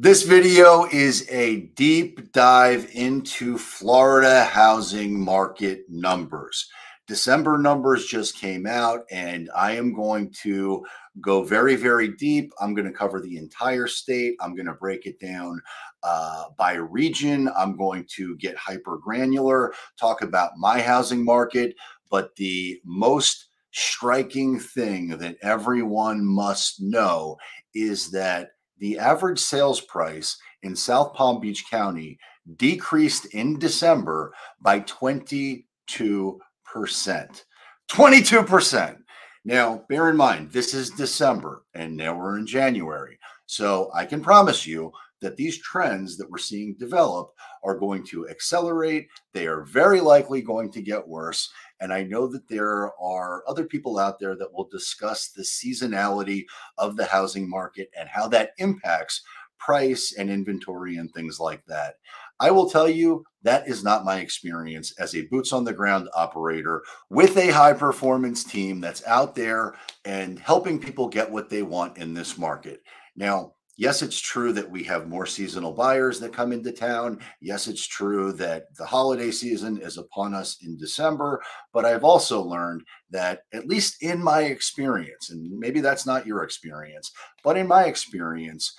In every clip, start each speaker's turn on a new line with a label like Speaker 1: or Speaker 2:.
Speaker 1: This video is a deep dive into Florida housing market numbers. December numbers just came out, and I am going to go very, very deep. I'm going to cover the entire state. I'm going to break it down by region. I'm going to get hyper granular, talk about my housing market. But the most striking thing that everyone must know is that the average sales price in South Palm Beach County decreased in December by 22%. 22%. Now, bear in mind, this is December and now we're in January. So I can promise you that these trends that we're seeing develop are going to accelerate. They are very likely going to get worse. And I know that there are other people out there that will discuss the seasonality of the housing market and how that impacts price and inventory and things like that. I will tell you that is not my experience as a boots on the ground operator with a high performance team that's out there and helping people get what they want in this market. Now, yes, it's true that we have more seasonal buyers that come into town. Yes, it's true that the holiday season is upon us in December. But I've also learned that, at least in my experience, and maybe that's not your experience, but in my experience,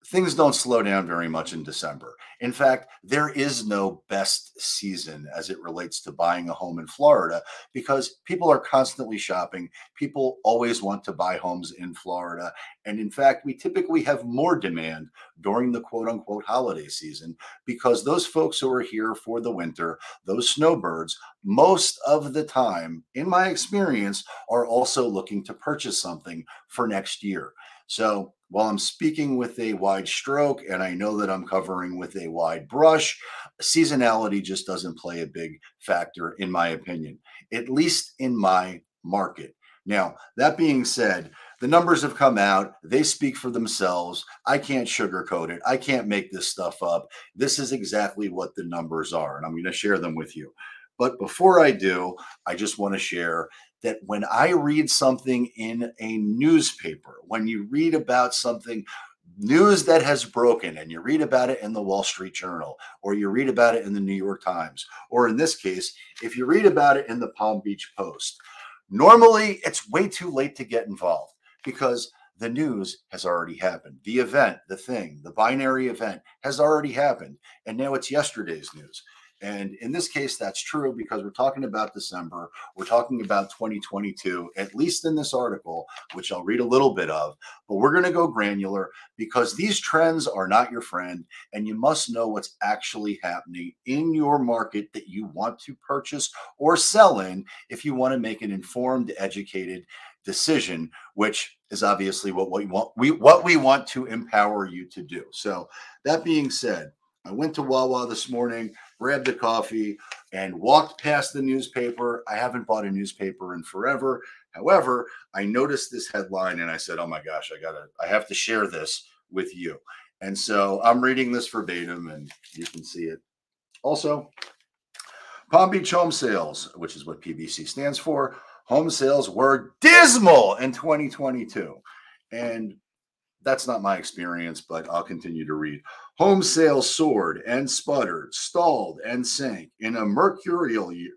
Speaker 1: things don't slow down very much in December. In fact, there is no best season as it relates to buying a home in Florida because people are constantly shopping. People always want to buy homes in Florida. And in fact, we typically have more demand during the quote unquote holiday season because those folks who are here for the winter, those snowbirds, most of the time, in my experience, are also looking to purchase something for next year. So while I'm speaking with a wide stroke and I know that I'm covering with a wide brush, seasonality just doesn't play a big factor, in my opinion, at least in my market. Now, that being said, the numbers have come out. They speak for themselves. I can't sugarcoat it. I can't make this stuff up. This is exactly what the numbers are, and I'm going to share them with you. But before I do, I just want to share that when I read something in a newspaper, when you read about something, news that has broken, and you read about it in the Wall Street Journal, or you read about it in the New York Times, or in this case, if you read about it in the Palm Beach Post, normally it's way too late to get involved because the news has already happened. The event, the thing, the binary event has already happened. And now it's yesterday's news. And in this case, that's true because we're talking about December. We're talking about 2022, at least in this article, which I'll read a little bit of. But we're going to go granular because these trends are not your friend. And you must know what's actually happening in your market that you want to purchase or sell in if you want to make an informed, educated decision, which is obviously what we want to empower you to do. So that being said, I went to Wawa this morning, grabbed a coffee, and walked past the newspaper. I haven't bought a newspaper in forever. However, I noticed this headline and I said, oh my gosh, I have to share this with you. And so I'm reading this verbatim and you can see it. Also, Palm Beach home sales, which is what PBC stands for, home sales were dismal in 2022. And that's not my experience, but I'll continue to read. Home sales soared and sputtered, stalled and sank in a mercurial year.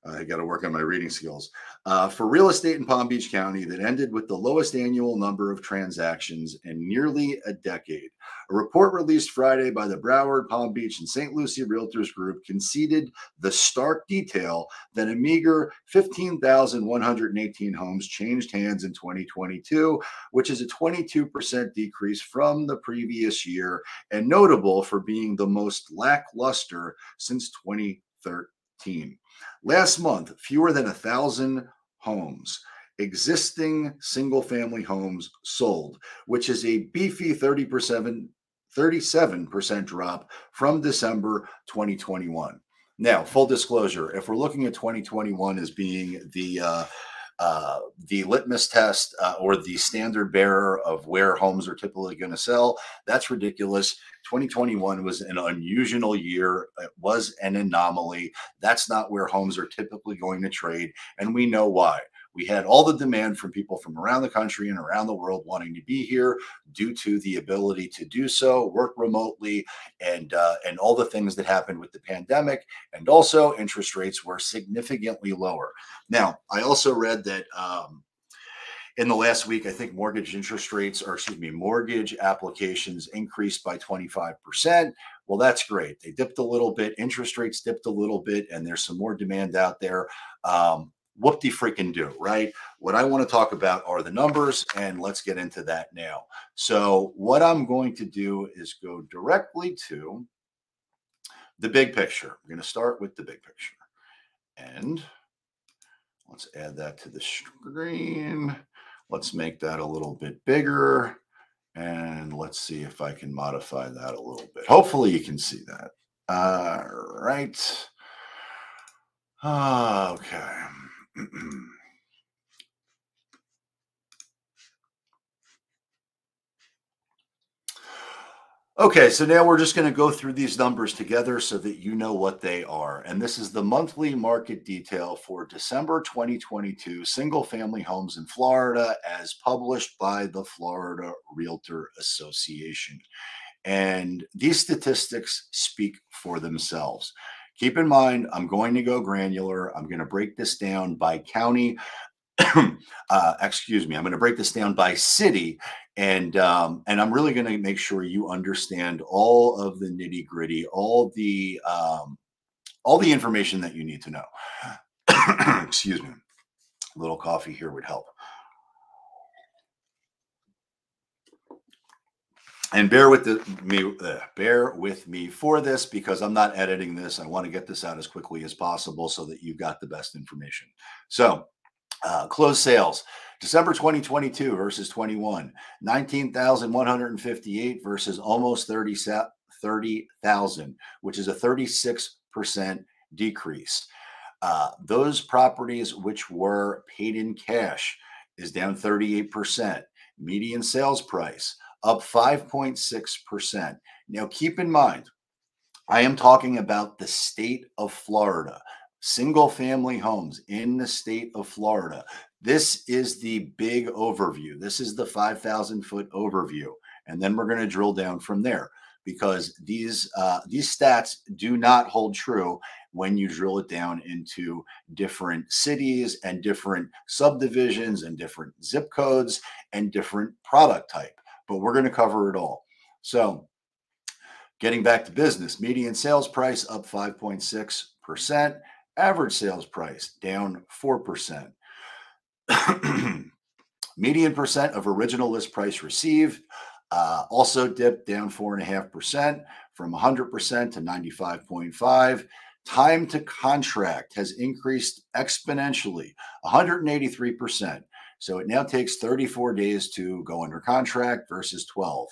Speaker 1: I got to work on my reading skills. For real estate in Palm Beach County that ended with the lowest annual number of transactions in nearly a decade. A report released Friday by the Broward, Palm Beach, and St. Lucie Realtors Group conceded the stark detail that a meager 15,118 homes changed hands in 2022, which is a 22% decrease from the previous year and notable for being the most lackluster since 2013. Last month, fewer than 1,000 homes, existing single-family homes sold, which is a beefy 37% drop from December 2021. Now, full disclosure, if we're looking at 2021 as being the litmus test or the standard bearer of where homes are typically going to sell, that's ridiculous. 2021 was an unusual year. It was an anomaly. That's not where homes are typically going to trade. And we know why. We had all the demand from people from around the country and around the world wanting to be here due to the ability to do so, work remotely, and all the things that happened with the pandemic. And also, interest rates were significantly lower. Now, I also read that in the last week, I think mortgage interest rates, or excuse me, mortgage applications increased by 25%. Well, that's great. They dipped a little bit, interest rates dipped a little bit, and there's some more demand out there. Whoop de freaking do, right? What I want to talk about are the numbers, and let's get into that now. So, what I'm going to do is go directly to the big picture. We're going to start with the big picture. And let's add that to the screen. Let's make that a little bit bigger. And let's see if I can modify that a little bit. Hopefully you can see that. All right. Okay. Okay, so now we're just going to go through these numbers together so that you know what they are. And this is the monthly market detail for December 2022 single family homes in Florida as published by the Florida Realtor Association. And these statistics speak for themselves. Keep in mind, I'm going to go granular. I'm going to break this down by county. Excuse me. I'm going to break this down by city, and I'm really going to make sure you understand all of the nitty gritty, all the information that you need to know. Excuse me. A little coffee here would help. And bear with me for this because I'm not editing this. I want to get this out as quickly as possible so that you've got the best information. So, closed sales, December 2022 versus 21, 19,158 versus almost 30,000, which is a 36% decrease. Those properties which were paid in cash is down 38%. Median sales price up 5.6%. Now, keep in mind, I am talking about the state of Florida, single family homes in the state of Florida. This is the big overview. This is the 5,000-foot overview. And then we're going to drill down from there because these stats do not hold true when you drill it down into different cities and different subdivisions and different zip codes and different product type. But we're going to cover it all. So getting back to business, median sales price up 5.6%, average sales price down 4%. Median percent of original list price received also dipped down 4.5% from 100% to 95.5%. Time to contract has increased exponentially, 183%. So it now takes 34 days to go under contract versus 12.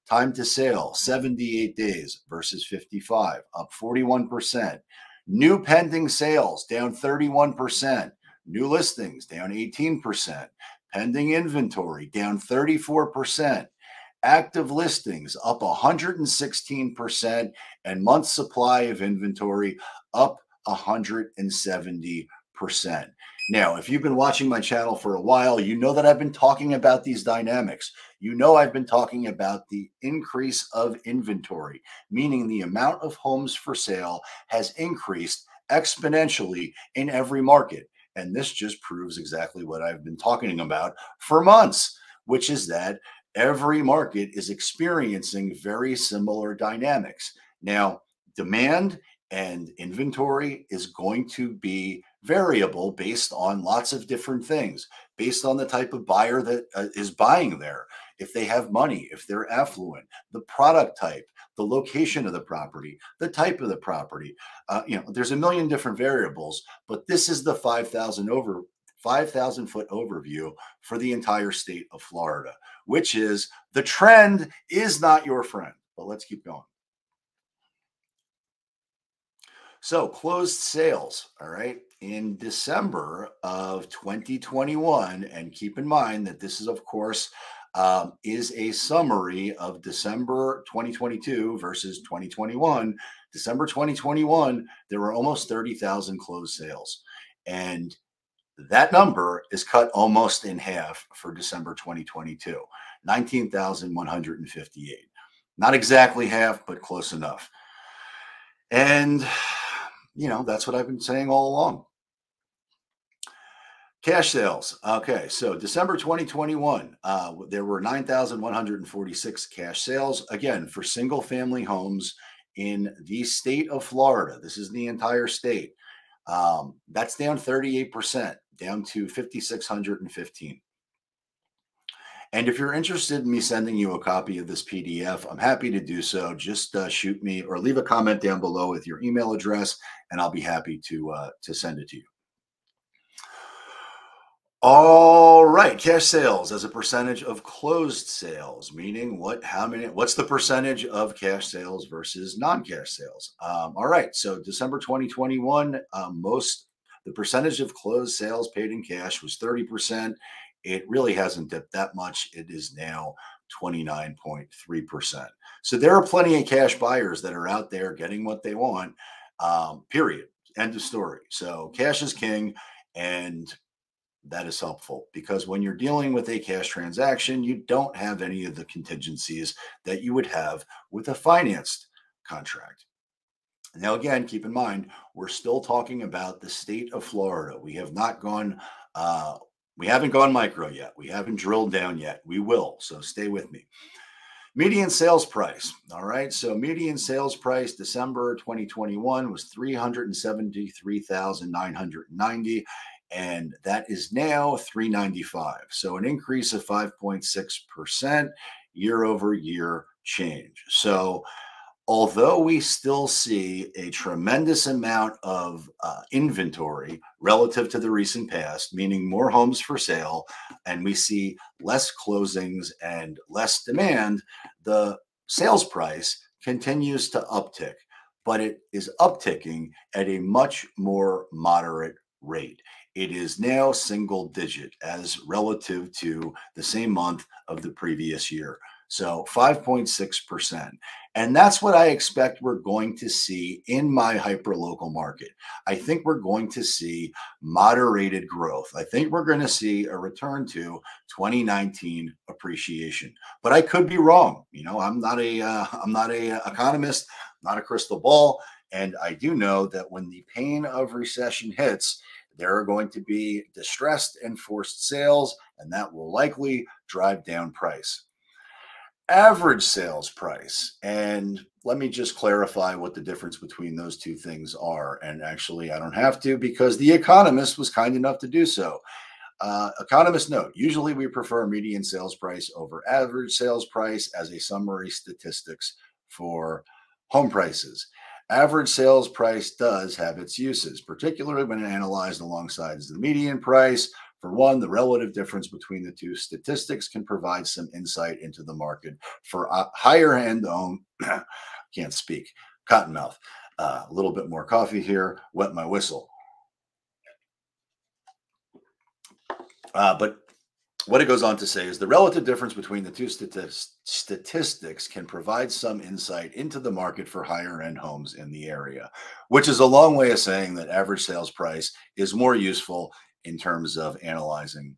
Speaker 1: Time to sale, 78 days versus 55, up 41%. New pending sales down 31%. New listings down 18%. Pending inventory down 34%. Active listings up 116%. And month supply of inventory up 170%. Now, if you've been watching my channel for a while, you know that I've been talking about these dynamics. You know I've been talking about the increase of inventory, meaning the amount of homes for sale has increased exponentially in every market. And this just proves exactly what I've been talking about for months, which is that every market is experiencing very similar dynamics. Now, demand and inventory is going to be variable based on lots of different things, based on the type of buyer that is buying there. If they have money, if they're affluent, the product type, the location of the property, the type of the property. There's a million different variables, but this is the 5,000-foot overview for the entire state of Florida, which is the trend is not your friend. But let's keep going. So closed sales, all right, in December of 2021, and keep in mind that this is, of course, is a summary of December 2022 versus 2021. December 2021, there were almost 30,000 closed sales. And That number is cut almost in half for December 2022, 19,158. Not exactly half, but close enough. And, that's what I've been saying all along. Cash sales. Okay, so December 2021, there were 9,146 cash sales. Again, for single family homes in the state of Florida. This is the entire state. That's down 38%, down to 5,615. And if you're interested in me sending you a copy of this PDF, I'm happy to do so. Just shoot me or leave a comment down below with your email address, and I'll be happy to send it to you. All right, cash sales as a percentage of closed sales, meaning what's the percentage of cash sales versus non-cash sales? All right, so December 2021, the percentage of closed sales paid in cash was 30%. It really hasn't dipped that much. It is now 29.3%. So there are plenty of cash buyers that are out there getting what they want, period. End of story. So cash is king, and that is helpful because when you're dealing with a cash transaction, you don't have any of the contingencies that you would have with a financed contract. Now, again, keep in mind, we're still talking about the state of Florida. We haven't gone micro yet. We haven't drilled down yet. We will. So stay with me. Median sales price. All right. So median sales price December 2021 was 373,990. And that is now 395. So an increase of 5.6% year over year change. So although we still see a tremendous amount of inventory relative to the recent past, meaning more homes for sale, and we see less closings and less demand, the sales price continues to uptick, but it is upticking at a much more moderate rate. It is now single digit as relative to the same month of the previous year. So 5.6%. And that's what I expect we're going to see in my hyperlocal market. I think we're going to see moderated growth. I think we're going to see a return to 2019 appreciation. But I could be wrong. I'm not a economist, not a crystal ball, and I do know that when the pain of recession hits, there are going to be distressed and forced sales, and that will likely drive down price. Average sales price. And let me just clarify what the difference between those two things are. And actually, I don't have to because The Economist was kind enough to do so. Economist note, usually we prefer median sales price over average sales price as a summary statistics for home prices. Average sales price does have its uses, particularly when analyzed alongside the median price. For one, the relative difference between the two statistics can provide some insight into the market for higher end home. Can't speak. Cottonmouth. A little bit more coffee here. Wet my whistle. But what it goes on to say is the relative difference between the two statistics can provide some insight into the market for higher end homes in the area, which is a long way of saying that average sales price is more useful in terms of analyzing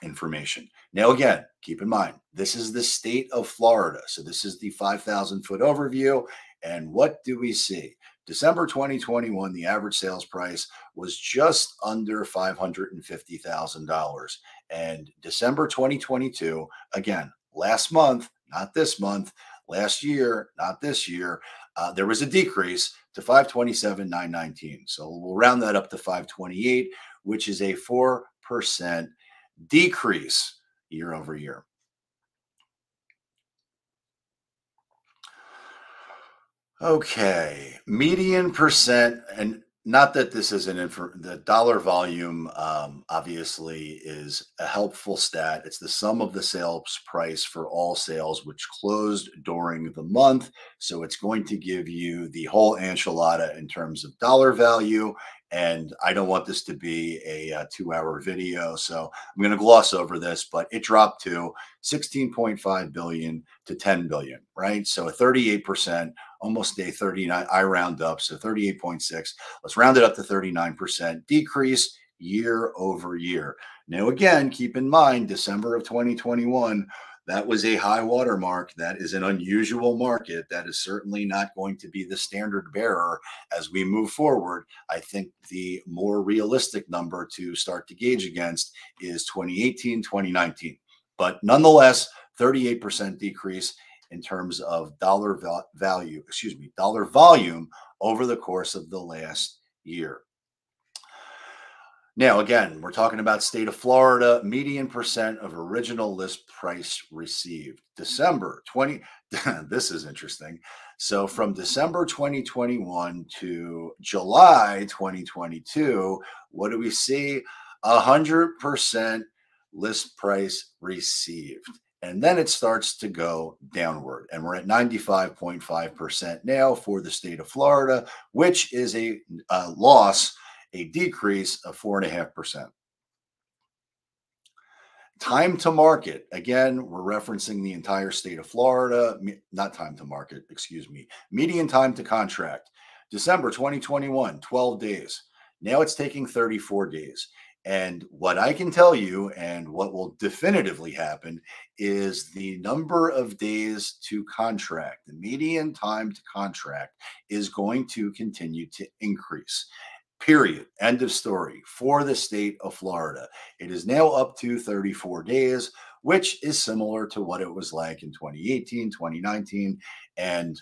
Speaker 1: information. Now, again, keep in mind, this is the state of Florida. So this is the 5,000-foot overview. And what do we see? December 2021, the average sales price was just under $550,000. And December 2022, again, last month, not this month, last year, not this year, there was a decrease to 527,919. So we'll round that up to 528, which is a 4% decrease year over year. Okay, median percent, and not that this is the dollar volume obviously is a helpful stat. It's the sum of the sales price for all sales which closed during the month. So it's going to give you the whole enchilada in terms of dollar value. And I don't want this to be a 2-hour video, so I'm going to gloss over this, but it dropped to 16.5 billion to 10 billion, right? So a 38%, almost a 39, I round up, so 38.6. Let's round it up to 39% decrease year over year. Now, again, keep in mind, December of 2021, that was a high water mark. That is an unusual market. That is certainly not going to be the standard bearer as we move forward. I think the more realistic number to start to gauge against is 2018, 2019. But nonetheless, 38% decrease in terms of dollar volume over the course of the last year. Now, again, we're talking about state of Florida, median percent of original list price received. December 20, this is interesting. So from December 2021 to July 2022, what do we see? 100% list price received. And then it starts to go downward. And we're at 95.5% now for the state of Florida, which is a decrease of 4.5%. Time to market. Again, we're referencing the entire state of Florida, not time to market, excuse me. Median time to contract. December 2021, 12 days. Now it's taking 34 days. And what I can tell you, and what will definitively happen, is the number of days to contract, the median time to contract, is going to continue to increase. Period. End of story for the state of Florida. It is now up to 34 days, which is similar to what it was like in 2018, 2019. And,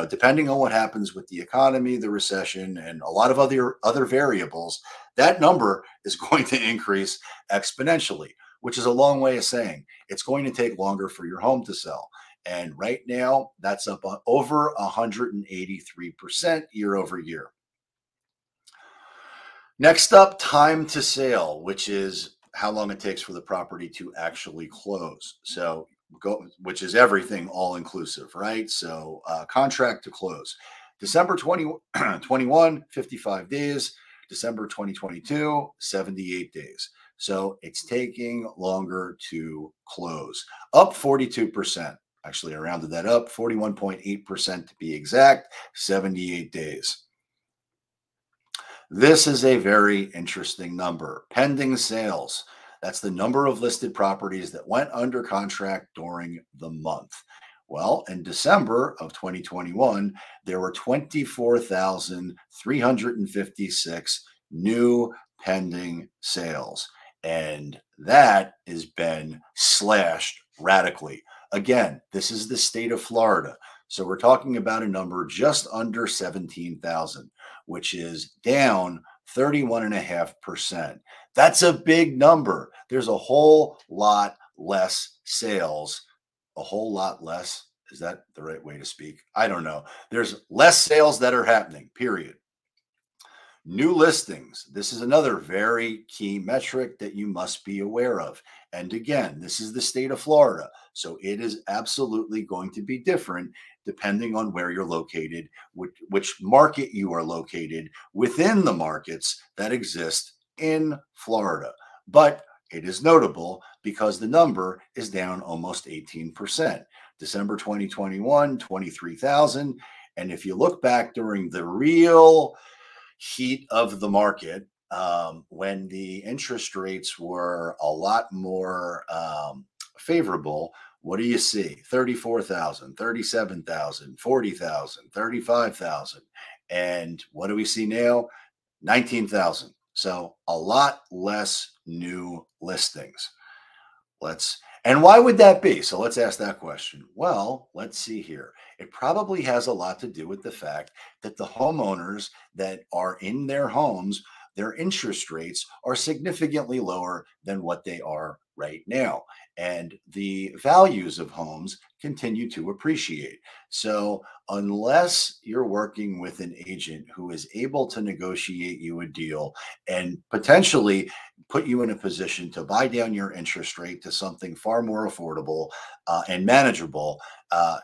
Speaker 1: depending on what happens with the economy, the recession, and a lot of other variables, that number is going to increase exponentially, which is a long way of saying it's going to take longer for your home to sell. And right now, that's up over 183% year over year. Next up, time to sale, which is how long it takes for the property to actually close. So which is everything all inclusive, right? So contract to close. December 2021, 55 days. December 2022, 78 days. So it's taking longer to close. Up 42%. Actually, I rounded that up, 41.8% to be exact, 78 days. This is a very interesting number. Pending sales. That's the number of listed properties that went under contract during the month. Well, in December of 2021, there were 24,356 new pending sales. And that has been slashed radically. Again, this is the state of Florida. So we're talking about a number just under 17,000, which is down 31.5%. That's a big number. There's a whole lot less sales. A whole lot less. Is that the right way to speak? I don't know. There's less sales that are happening, period. New listings. This is another very key metric that you must be aware of. And again, this is the state of Florida. So it is absolutely going to be different depending on where you're located, which market you are located within the markets that exist in Florida. But it is notable because the number is down almost 18%. December 2021, 23,000. And if you look back during the real heat of the market, when the interest rates were a lot more favorable, what do you see? 34,000, 37,000, 40,000, 35,000. And what do we see now? 19,000. So a lot less new listings. And why would that be? So let's ask that question. Well, let's see here. It probably has a lot to do with the fact that the homeowners that are in their homes, their interest rates are significantly lower than what they are right now. And the values of homes continue to appreciate. So unless you're working with an agent who is able to negotiate you a deal and potentially put you in a position to buy down your interest rate to something far more affordable and manageable,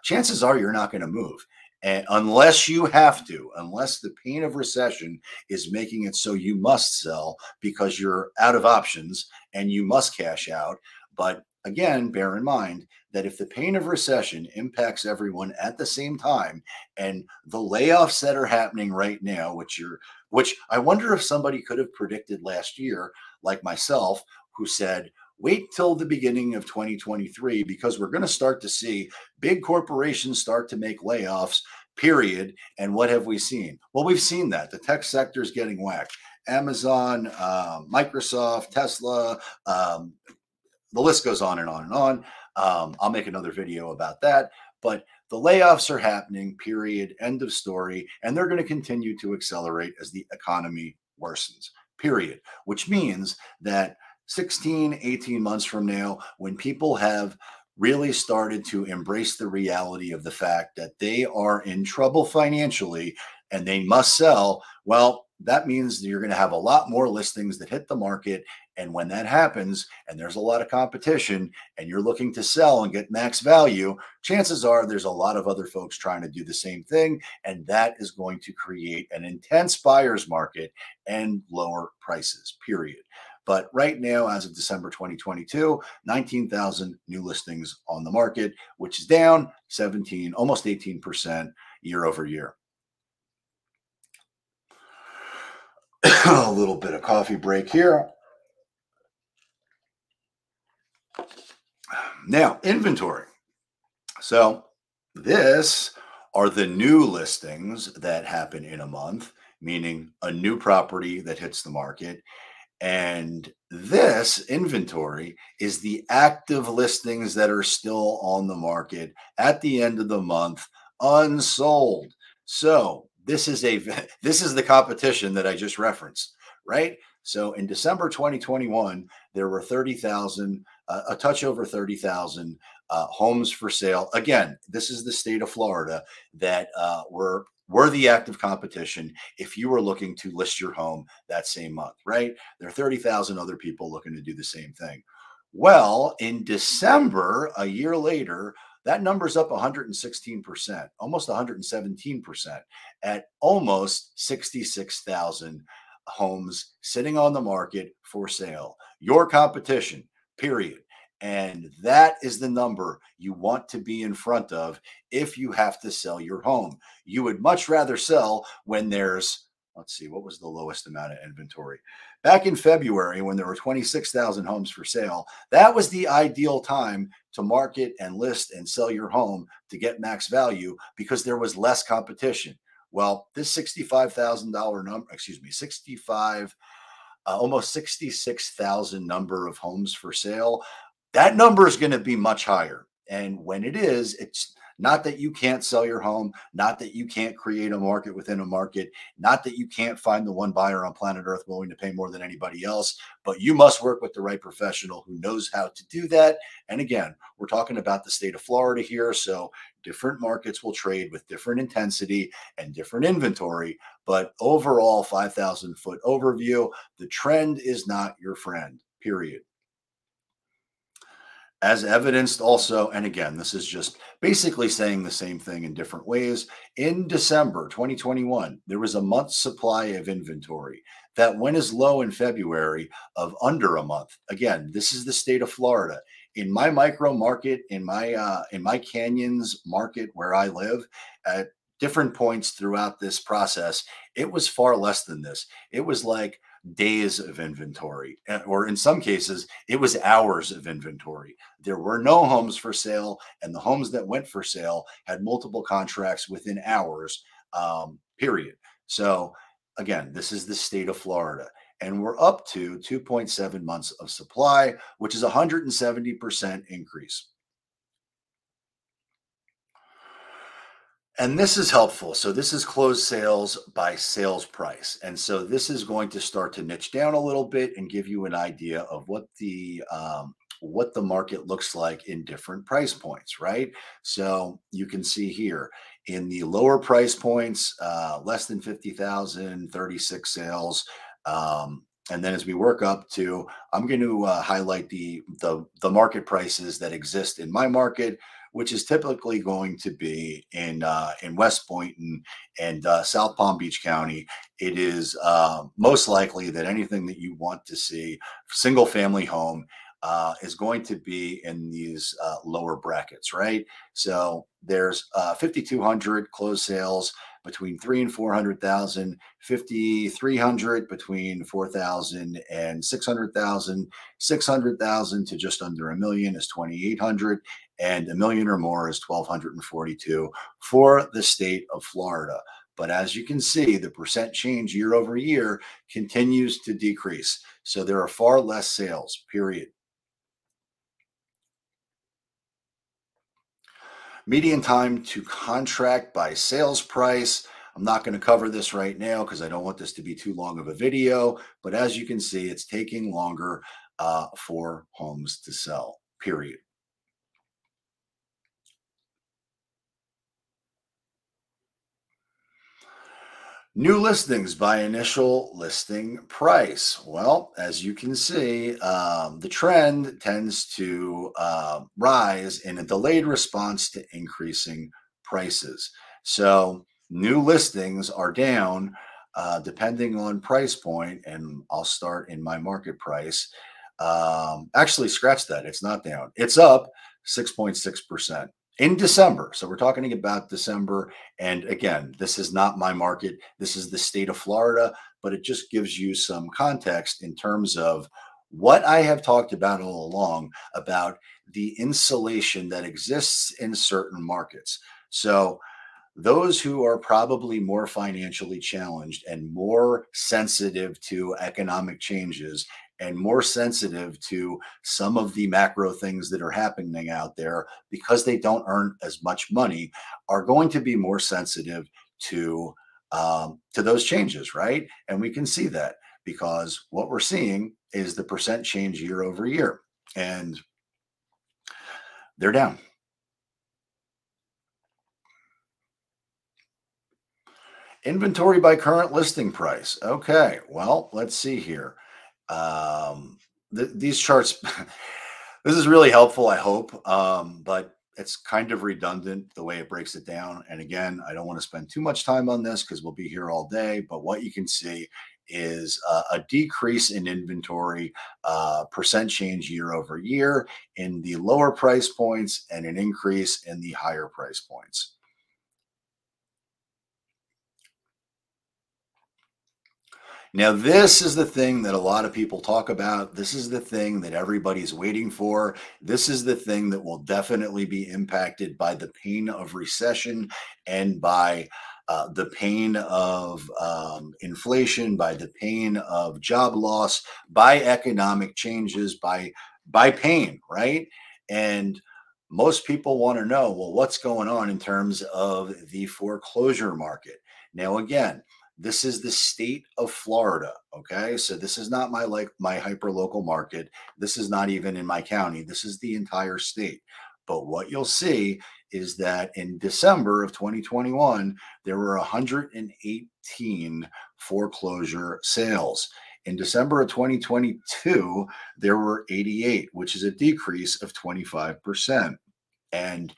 Speaker 1: chances are you're not going to move. And unless you have to, unless the pain of recession is making it so you must sell because you're out of options and you must cash out. But again, bear in mind that if the pain of recession impacts everyone at the same time, and the layoffs that are happening right now, which you're which I wonder if somebody could have predicted last year, like myself, who said, wait till the beginning of 2023 because we're going to start to see big corporations start to make layoffs, period. And what have we seen? Well, we've seen that. The tech sector is getting whacked. Amazon, Microsoft, Tesla, the list goes on and on and on. I'll make another video about that. But the layoffs are happening, period, end of story. And they're going to continue to accelerate as the economy worsens, period. Which means that 16, 18 months from now, when people have really started to embrace the reality of the fact that they are in trouble financially and they must sell, well, that means that you're going to have a lot more listings that hit the market. And when that happens, and there's a lot of competition, and you're looking to sell and get max value, chances are there's a lot of other folks trying to do the same thing. And that is going to create an intense buyer's market and lower prices, period. But right now, as of December 2022, 19,000 new listings on the market, which is down 17, almost 18% year over year. A little bit of coffee break here. Now, inventory. So this are the new listings that happen in a month, meaning a new property that hits the market. And this inventory is the active listings that are still on the market at the end of the month, unsold. So this is the competition that I just referenced, right? So in December 2021, there were 30,000, a touch over 30,000 homes for sale. Again, this is the state of Florida that were the active competition if you were looking to list your home that same month, right? There are 30,000 other people looking to do the same thing. Well, in December, a year later, that number's up 116%, almost 117% at almost 66,000 homes sitting on the market for sale. Your competition, period. And that is the number you want to be in front of if you have to sell your home. You would much rather sell when there's, let's see, what was the lowest amount of inventory? Back in February, when there were 26,000 homes for sale, that was the ideal time to market and list and sell your home to get max value because there was less competition. Well, this $65,000 number, almost 66,000 number of homes for sale, that number is going to be much higher. And when it is, it's not that you can't sell your home, not that you can't create a market within a market, not that you can't find the one buyer on planet Earth willing to pay more than anybody else, but you must work with the right professional who knows how to do that. And again, we're talking about the state of Florida here. So different markets will trade with different intensity and different inventory. But overall, 5,000 foot overview, the trend is not your friend, period. As evidenced also, and again, this is just basically saying the same thing in different ways. In December 2021, there was a month's supply of inventory that went as low in February of under a month. Again, this is the state of Florida. In my micro market, in my Canyons market where I live, at different points throughout this process, it was far less than this. It was like days of inventory, or in some cases, it was hours of inventory. There were no homes for sale, and the homes that went for sale had multiple contracts within hours, period. So, again, this is the state of Florida, and we're up to 2.7 months of supply, which is a 170% increase. And this is helpful. So this is closed sales by sales price. And so this is going to start to niche down a little bit and give you an idea of what the market looks like in different price points, right? So you can see here in the lower price points, less than 50,000, 36 sales. And then as we work up to, I'm going to highlight the market prices that exist in my market, which is typically going to be in West Boynton and South Palm Beach County. It is most likely that anything that you want to see, single family home, is going to be in these lower brackets, right? So there's 5,200 closed sales between 300,000 and 400,000, 5,300 between 4,000 and 600,000, 600,000 to just under a million is 2,800, and a million or more is 1,242 for the state of Florida. But as you can see, the percent change year over year continues to decrease. So there are far less sales, period. Median time to contract by sales price. I'm not going to cover this right now because I don't want this to be too long of a video. But as you can see, it's taking longer for homes to sell, period. New listings by initial listing price. Well, as you can see, the trend tends to rise in a delayed response to increasing prices. So, new listings are down depending on price point, and I'll start in my market price. Actually, scratch that. It's not down, it's up 6.6% in December. So, we're talking about December. And again, this is not my market. This is the state of Florida, but it just gives you some context in terms of what I have talked about all along about the insulation that exists in certain markets. So, those who are probably more financially challenged and more sensitive to economic changes and more sensitive to some of the macro things that are happening out there because they don't earn as much money are going to be more sensitive to those changes, right? And we can see that because what we're seeing is the percent change year over year, and they're down. Inventory by current listing price. Okay, well, let's see here. These charts, this is really helpful, I hope, but it's kind of redundant the way it breaks it down. And again, I don't want to spend too much time on this because we'll be here all day. But what you can see is a decrease in inventory, percent change year over year in the lower price points, and an increase in the higher price points. Now, this is the thing that a lot of people talk about. This is the thing that everybody's waiting for. This is the thing that will definitely be impacted by the pain of recession and by the pain of inflation, by the pain of job loss, by economic changes, by pain, right? And most people want to know, well, what's going on in terms of the foreclosure market? Now, again, this is the state of Florida. Okay. So this is not my hyper local market. This is not even in my county. This is the entire state. But what you'll see is that in December of 2021, there were 118 foreclosure sales. In December of 2022, there were 88, which is a decrease of 25%. And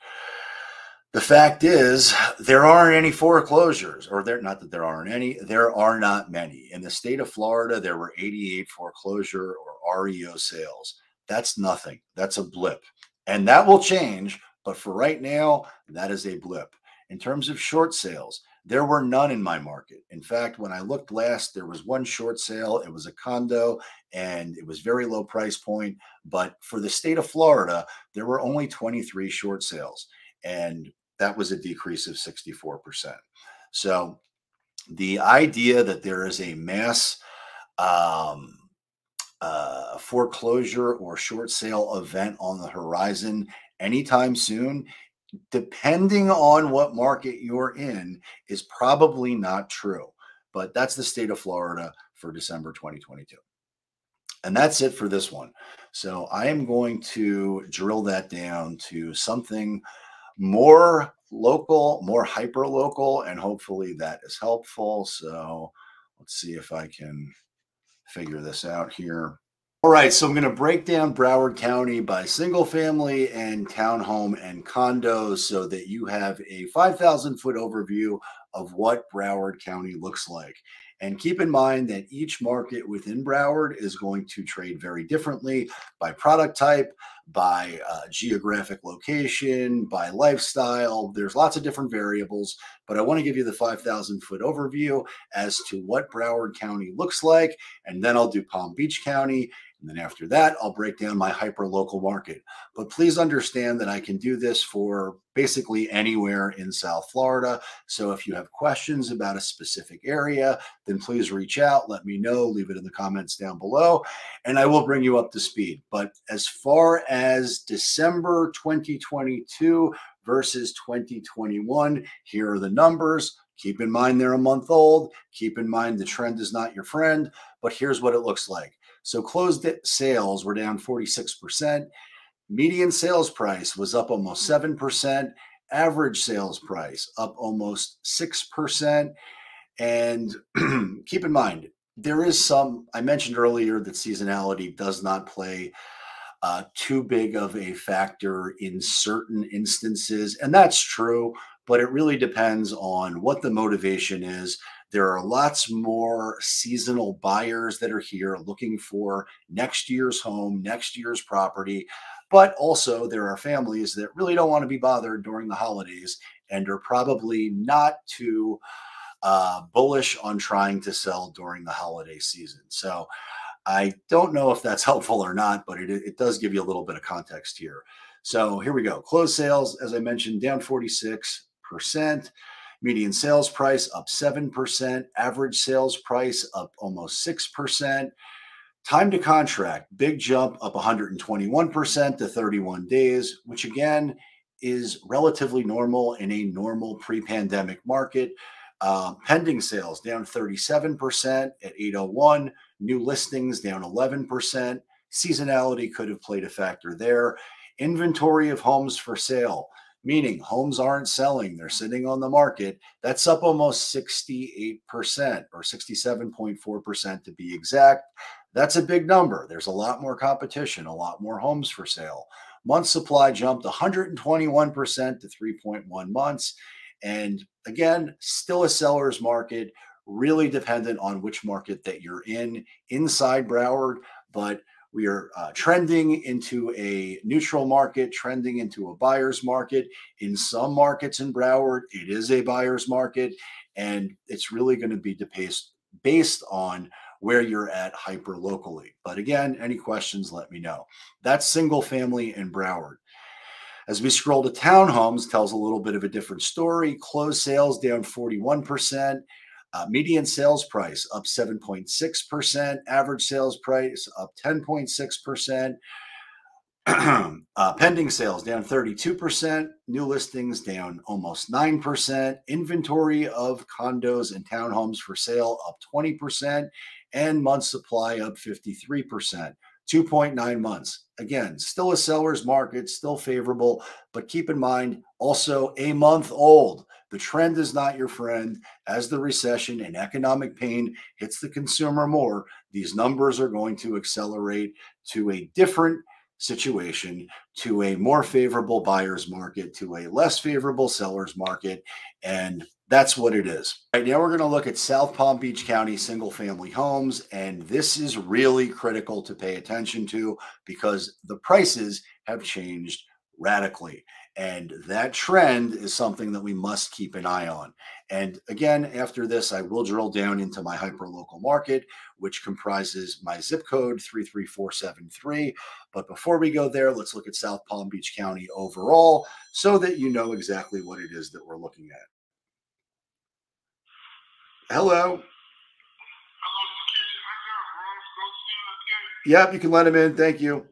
Speaker 1: the fact is, there aren't any foreclosures, or there not that there aren't any, there are not many. In the state of Florida, there were 88 foreclosure or REO sales. That's nothing. That's a blip. And that will change, but for right now, that is a blip. In terms of short sales, there were none in my market. In fact, when I looked last, there was one short sale. It was a condo and it was very low price point. But for the state of Florida, there were only 23 short sales. And that was a decrease of 64%. So the idea that there is a mass foreclosure or short sale event on the horizon anytime soon, depending on what market you're in, is probably not true. But that's the state of Florida for December 2022. And that's it for this one. So I am going to drill that down to something more local, more hyper local, and hopefully that is helpful. So let's see if I can figure this out here. All right, so I'm going to break down Broward County by single family and townhome and condos so that you have a 5,000 foot overview of what Broward County looks like. And keep in mind that each market within Broward is going to trade very differently by product type, by geographic location, by lifestyle. There's lots of different variables, but I want to give you the 5,000-foot overview as to what Broward County looks like, and then I'll do Palm Beach County. And then after that, I'll break down my hyper-local market. But please understand that I can do this for basically anywhere in South Florida. So if you have questions about a specific area, then please reach out, let me know, leave it in the comments down below, and I will bring you up to speed. But as far as December 2022 versus 2021, here are the numbers. Keep in mind they're a month old. Keep in mind the trend is not your friend, but here's what it looks like. So closed sales were down 46%. Median sales price was up almost 7%. Average sales price up almost 6%. And keep in mind, there is some, I mentioned earlier that seasonality does not play too big of a factor in certain instances. And that's true, but it really depends on what the motivation is. There are lots more seasonal buyers that are here looking for next year's home, next year's property. But also there are families that really don't want to be bothered during the holidays and are probably not too bullish on trying to sell during the holiday season. So I don't know if that's helpful or not, but it does give you a little bit of context here. So here we go. Closed sales, as I mentioned, down 46%. Median sales price up 7%. Average sales price up almost 6%. Time to contract, big jump up 121% to 31 days, which again is relatively normal in a normal pre-pandemic market. Pending sales down 37% at 801. New listings down 11%. Seasonality could have played a factor there. Inventory of homes for sale, meaning homes aren't selling, they're sitting on the market. That's up almost 68% or 67.4% to be exact. That's a big number. There's a lot more competition, a lot more homes for sale. Month supply jumped 121% to 3.1 months. And again, still a seller's market, really dependent on which market that you're in inside Broward, but we are trending into a neutral market, trending into a buyer's market. In some markets in Broward, it is a buyer's market, and it's really going to be based on where you're at hyper locally. But again, any questions, let me know. That's single family in Broward. As we scroll to townhomes, tells a little bit of a different story. Closed sales down 41%. Median sales price up 7.6%. Average sales price up 10.6%. Pending sales down 32%. New listings down almost 9%. Inventory of condos and townhomes for sale up 20%. And month supply up 53%. 2.9 months. Again, still a seller's market, still favorable, but keep in mind, also a month old. The trend is not your friend. As the recession and economic pain hits the consumer more, these numbers are going to accelerate to a different situation, to a more favorable buyer's market, to a less favorable seller's market, and that's what it is. Right now, we're going to look at South Palm Beach County single-family homes, and this is really critical to pay attention to because the prices have changed radically. And that trend is something that we must keep an eye on. And again, after this, I will drill down into my hyperlocal market, which comprises my zip code 33473. But before we go there, let's look at South Palm Beach County overall so that you know exactly what it is that we're looking at. Hello. Yep, you can let him in. Thank you.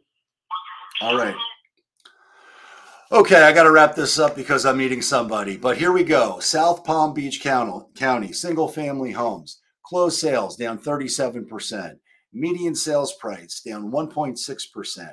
Speaker 1: All right. Okay, I got to wrap this up because I'm meeting somebody. But here we go. South Palm Beach County, single-family homes. Closed sales down 37%. Median sales price down 1.6%.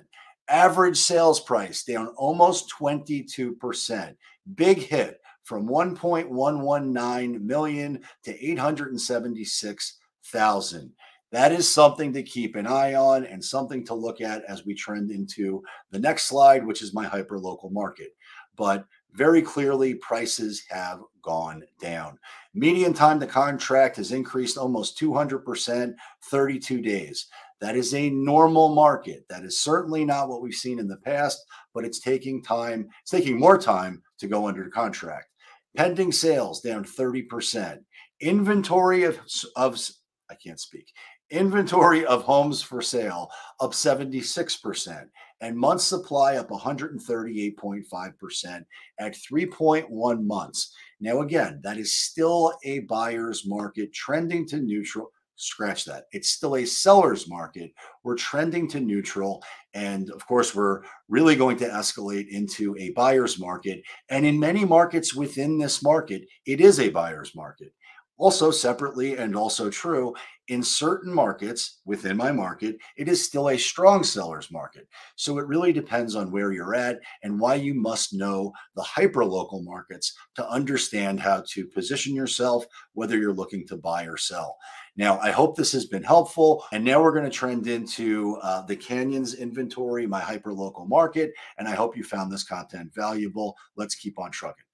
Speaker 1: Average sales price down almost 22%. Big hit from 1.119 million to 876,000. That is something to keep an eye on and something to look at as we trend into the next slide, which is my hyperlocal market. But very clearly prices have gone down. Median time to contract has increased almost 200%, 32 days. That is a normal market. That is certainly not what we've seen in the past, but it's taking time. It's taking more time to go under contract. Pending sales down 30%. Inventory of I can't speak. Inventory of homes for sale up 76%, and month supply up 138.5% at 3.1 months. Now, again, that is still a buyer's market trending to neutral. Scratch that. It's still a seller's market. We're trending to neutral. And of course, we're really going to escalate into a buyer's market. And in many markets within this market, it is a buyer's market. Also, separately and also true, in certain markets within my market, it is still a strong seller's market. So it really depends on where you're at and why you must know the hyperlocal markets to understand how to position yourself, whether you're looking to buy or sell. Now, I hope this has been helpful. And now we're going to trend into the Canyons inventory, my hyperlocal market. And I hope you found this content valuable. Let's keep on trucking.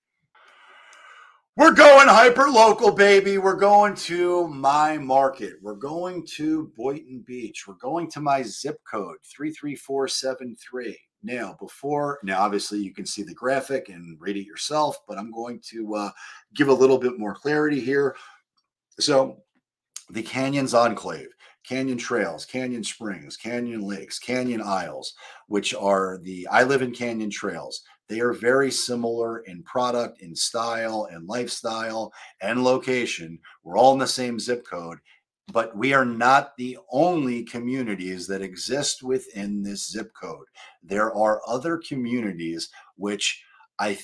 Speaker 1: We're going hyper local, baby. We're going to my market. We're going to Boynton Beach. We're going to my zip code 33473. Now, obviously you can see the graphic and read it yourself, but I'm going to give a little bit more clarity here. So the Canyons Enclave, Canyon Trails, Canyon Springs, Canyon Lakes, Canyon Isles, which are I live in Canyon Trails. They are very similar in product, in style, and lifestyle, and location. We're all in the same zip code, but we are not the only communities that exist within this zip code. There are other communities which I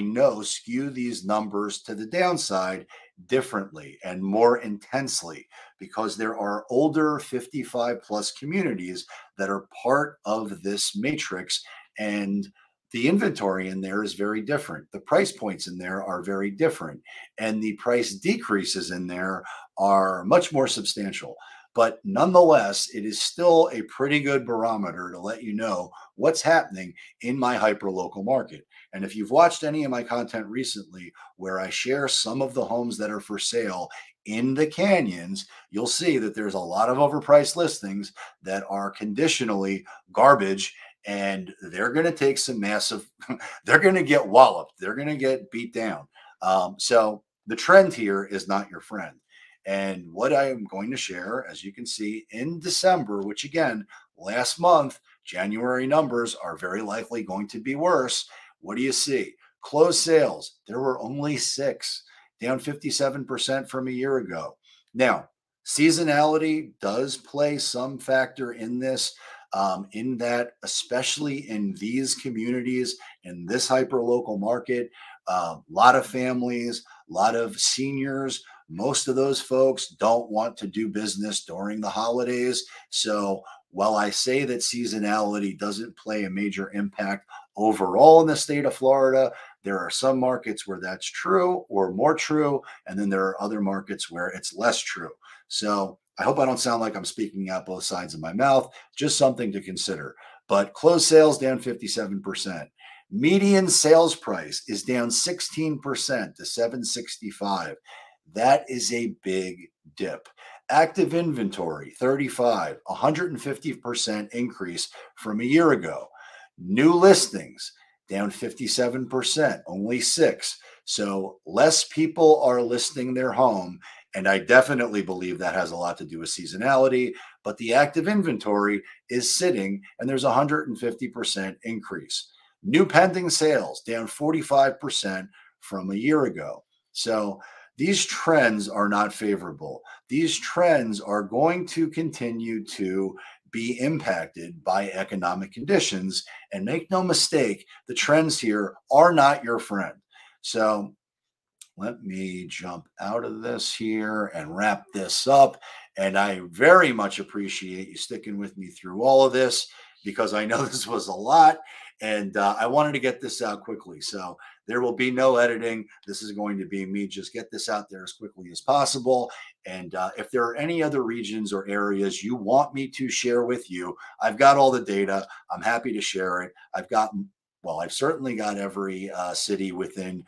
Speaker 1: know skew these numbers to the downside differently and more intensely, because there are older 55 plus communities that are part of this matrix, and the inventory in there is very different. The price points in there are very different, and the price decreases in there are much more substantial. But nonetheless, it is still a pretty good barometer to let you know what's happening in my hyperlocal market. And if you've watched any of my content recently where I share some of the homes that are for sale in the canyons, you'll see that there's a lot of overpriced listings that are conditionally garbage, and they're going to take some massive, they're going to get walloped. They're going to get beat down. So the trend here is not your friend. And what I am going to share, as you can see in December, which again, last month, January numbers are very likely going to be worse. What do you see? Closed sales, there were only 6, down 57% from a year ago. Now, seasonality does play some factor in this, in that, especially in these communities, in this hyperlocal market, a lot of families, a lot of seniors. Most of those folks don't want to do business during the holidays. So while I say that seasonality doesn't play a major impact overall in the state of Florida, there are some markets where that's true or more true. And then there are other markets where it's less true. So I hope I don't sound like I'm speaking out both sides of my mouth, just something to consider. But closed sales down 57%. Median sales price is down 16% to 765. That is a big dip. Active inventory, 35, 150% increase from a year ago. New listings, down 57%, only 6. So less people are listing their home. And I definitely believe that has a lot to do with seasonality. But the active inventory is sitting, and there's a 150% increase. New pending sales, down 45% from a year ago. So these trends are not favorable. These trends are going to continue to be impacted by economic conditions. And make no mistake, the trends here are not your friend. So let me jump out of this here and wrap this up. And I very much appreciate you sticking with me through all of this, because I know this was a lot, and I wanted to get this out quickly. So there will be no editing. This is going to be me just get this out there as quickly as possible. And if there are any other regions or areas you want me to share with you, I've got all the data. I'm happy to share it. I've got Well, I've certainly got every city within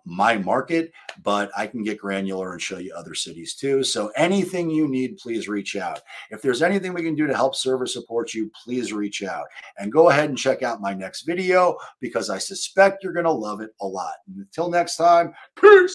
Speaker 1: my market, but I can get granular and show you other cities too. So anything you need, please reach out. If there's anything we can do to help serve or support you, please reach out and go ahead and check out my next video because I suspect you're going to love it a lot. Until next time, peace.